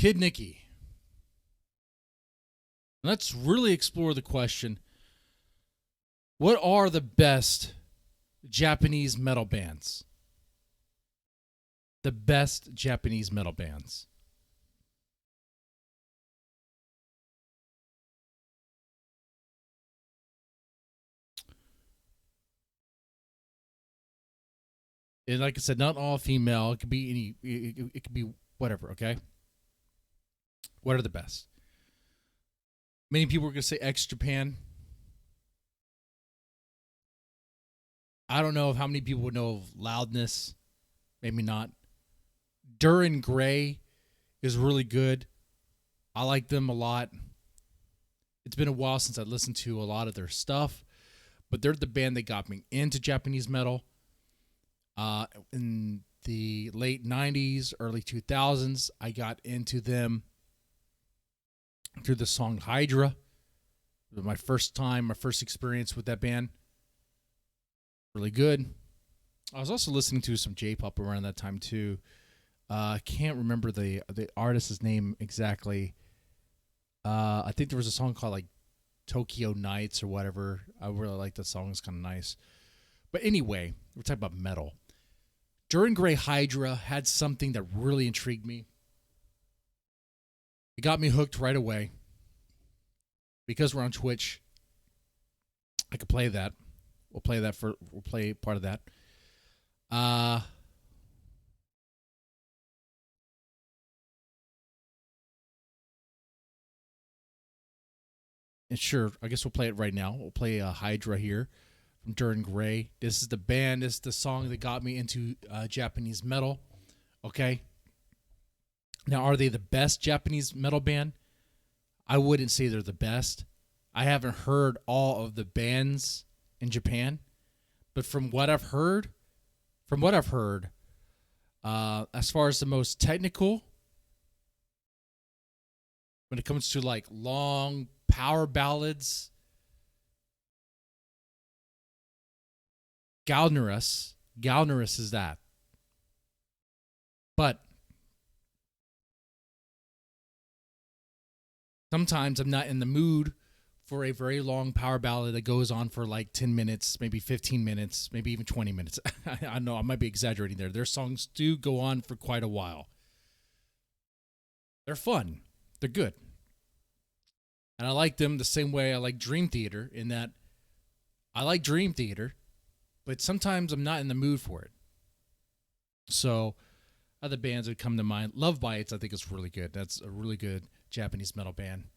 Kid Nicky. Let's really explore the question, what are the best Japanese metal bands? The best Japanese metal bands. And like I said, not all female. It could be any. It could be whatever. Okay. What are the best? Many people are gonna say X Japan. I don't know how many people would know of Loudness. Maybe not. Duran Gray is really good. I like them a lot. It's been a while since I listened to a lot of their stuff, but they're the band that got me into Japanese metal. In the late 90s, early 2000s, I got into them through the song Hydra. It was my first experience with that band. Really good. I was also listening to some J-pop around that time too. I can't remember the artist's name exactly. I think there was a song called like Tokyo Nights or whatever. I really like that song. It's kind of nice. But anyway, we're talking about metal. Duran Gray Hydra had something that really intrigued me. It got me hooked right away. Because we're on Twitch, I could play that. We'll play part of that. And sure, I guess we'll play it right now. We'll play Hydra here from Duran Gray. This is the band. This is the song that got me into Japanese metal. Okay. Now, are they the best Japanese metal band? I wouldn't say they're the best. I haven't heard all of the bands in Japan, but from what I've heard, as far as the most technical, when it comes to like long power ballads, Galnerus is that. But sometimes I'm not in the mood for a very long power ballad that goes on for like 10 minutes, maybe 15 minutes, maybe even 20 minutes. I know I might be exaggerating there. Their songs do go on for quite a while. They're fun. They're good. And I like them the same way I like Dream Theater, in that I like Dream Theater, but sometimes I'm not in the mood for it. So other bands that come to mind, Lovebites, I think is really good. That's a really good Japanese metal band.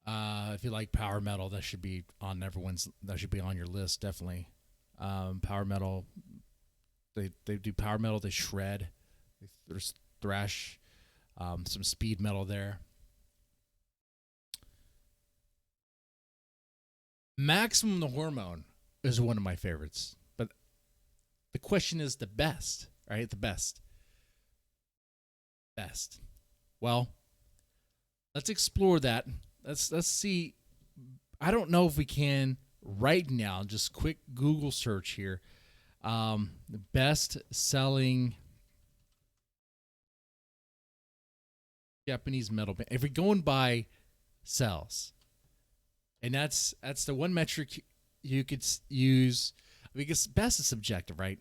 If you like power metal, that should be on your list, definitely. Power metal, they do power metal, they shred, there's thrash, some speed metal there. Maximum the Hormone is one of my favorites, but the question is the best, right? The best. Well, let's explore that. Let's see. I don't know if we can right now. Just quick Google search here. The best selling Japanese metal band. If we're going by sales, and that's the one metric you could use, because best is subjective, right?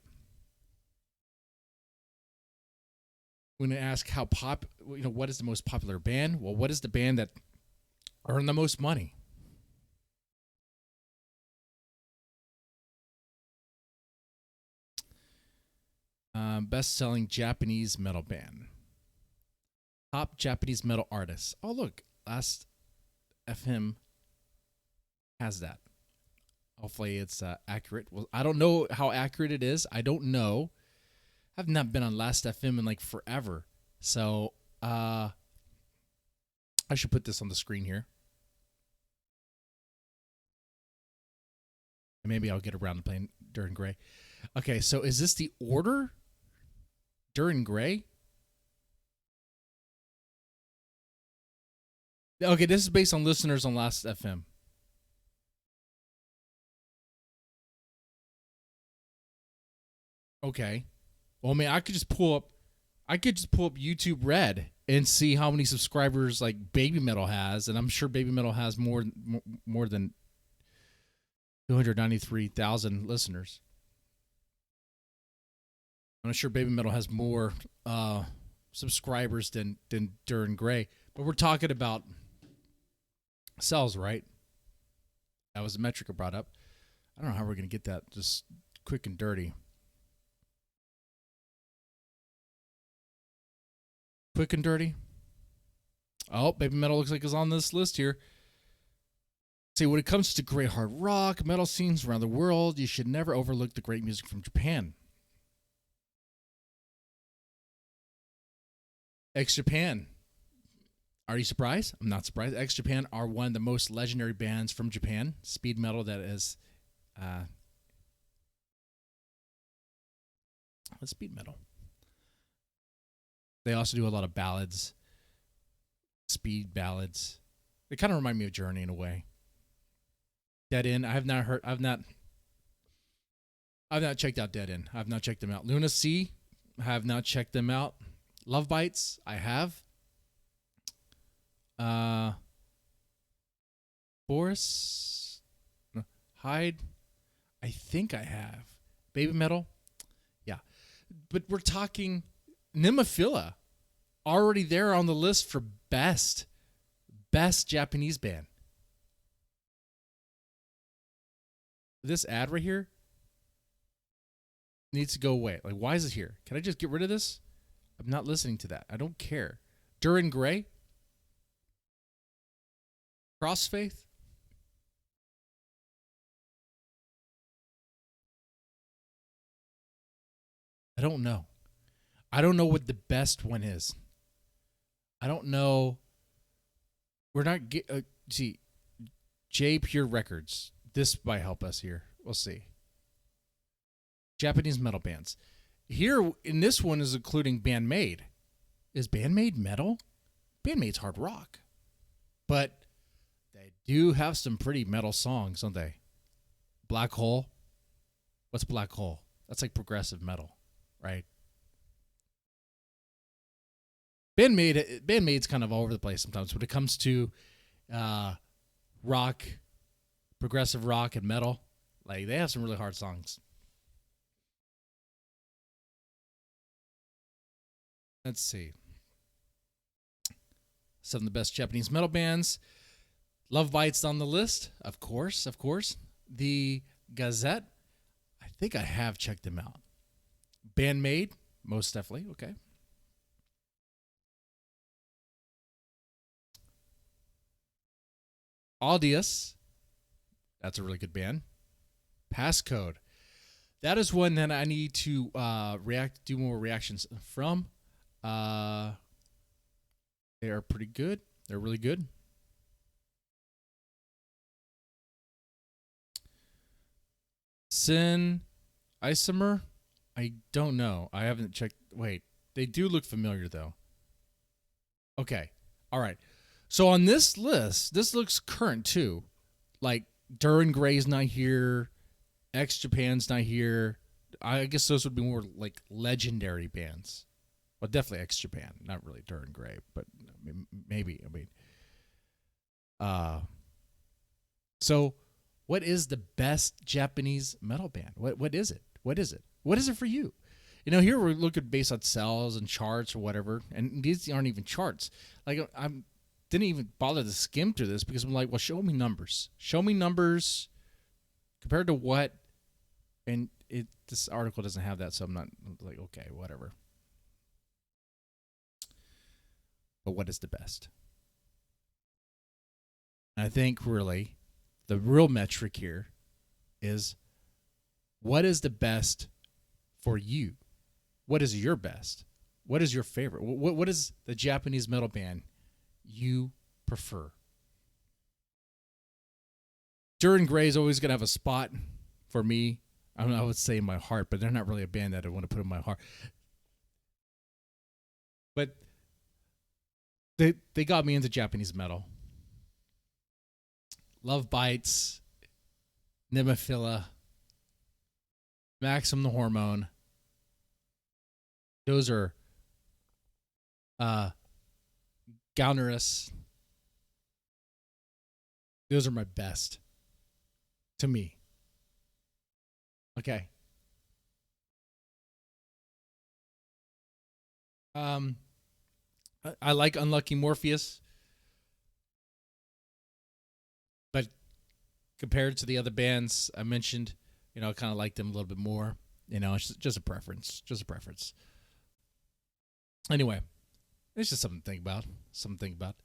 We're going to ask what is the most popular band? Well, what is the band that earned the most money? Best-selling Japanese metal band. Top Japanese metal artists. Oh, look, Last FM has that. Hopefully it's accurate. Well, I don't know how accurate it is. I don't know. I've not been on Last FM in like forever. So I should put this on the screen here. And maybe I'll get around to playing Duran Gray. Okay, so is this the order? Duran Gray? Okay, this is based on listeners on Last FM. Okay. Well, I mean, I could just pull up YouTube Red and see how many subscribers like Baby Metal has, and I'm sure Baby Metal has more than 293,000 listeners. I'm sure Baby Metal has more subscribers than Duran Gray, but we're talking about sales, right? That was a metric I brought up. I don't know how we're going to get that just quick and dirty. Quick and dirty. Oh, Baby Metal looks like it's on this list here. See, when it comes to great hard rock, metal scenes around the world, you should never overlook the great music from Japan. X-Japan. Are you surprised? I'm not surprised. X-Japan are one of the most legendary bands from Japan. Speed metal that is... speed metal. They also do a lot of ballads. Speed ballads. They kind of remind me of Journey in a way. Dead End. I have not heard... I've not checked out Dead End. I've not checked them out. Luna Sea. I have not checked them out. Lovebites. I have. Boris Hyde, I think I have. Baby Metal, yeah. But we're talking Nemophila, already there on the list for best Japanese band. This ad right here needs to go away. Like, why is it here? Can I just get rid of this? I'm not listening to that. I don't care. Duran Gray, Crossfaith. I don't know. I don't know what the best one is. I don't know. We're not see J Pure Records. This might help us here. We'll see. Japanese metal bands. Here in this one is including Band-Maid. Is Band-Maid metal? Band-Maid's hard rock. But they do have some pretty metal songs, don't they? Black Hole. What's Black Hole? That's like progressive metal, right? Band-Maid's kind of all over the place sometimes when it comes to rock, progressive rock, and metal. Like, they have some really hard songs. Let's see. Some of the best Japanese metal bands. Lovebites on the list, of course. The Gazette, I think I have checked them out. Band-Maid, most definitely. Okay. Audius, that's a really good band. Passcode, that is one that I need to do more reactions from. They are pretty good. They're really good. Sin Isomer, I don't know. I haven't checked. Wait, they do look familiar though. Okay, all right. So on this list, this looks current too. Like Duran Gray's not here, X-Japan's not here. I guess those would be more like legendary bands. Well, definitely X-Japan, not really Duran Gray, but maybe. So what is the best Japanese metal band? What is it? What is it? What is it for you? You know, here we're looking based on sales and charts or whatever, and these aren't even charts. Like, I didn't even bother to skim through this because I'm like, well, show me numbers. Show me numbers compared to what, and this article doesn't have that, so I'm not like, okay, whatever. But what is the best? And I think really the real metric here is what is the best for you? What is your best? What is your favorite? What is the Japanese metal band you prefer? Duran Gray is always going to have a spot for me. I don't know, I would say in my heart, but they're not really a band that I want to put in my heart. But they got me into Japanese metal. Lovebites, Nemophila, Maxim the Hormone. Those are Gownerus. Those are my best. To me. Okay. I like Unlucky Morpheus, but compared to the other bands I mentioned, I kind of like them a little bit more. It's just a preference. Just a preference. Anyway, it's just something to think about.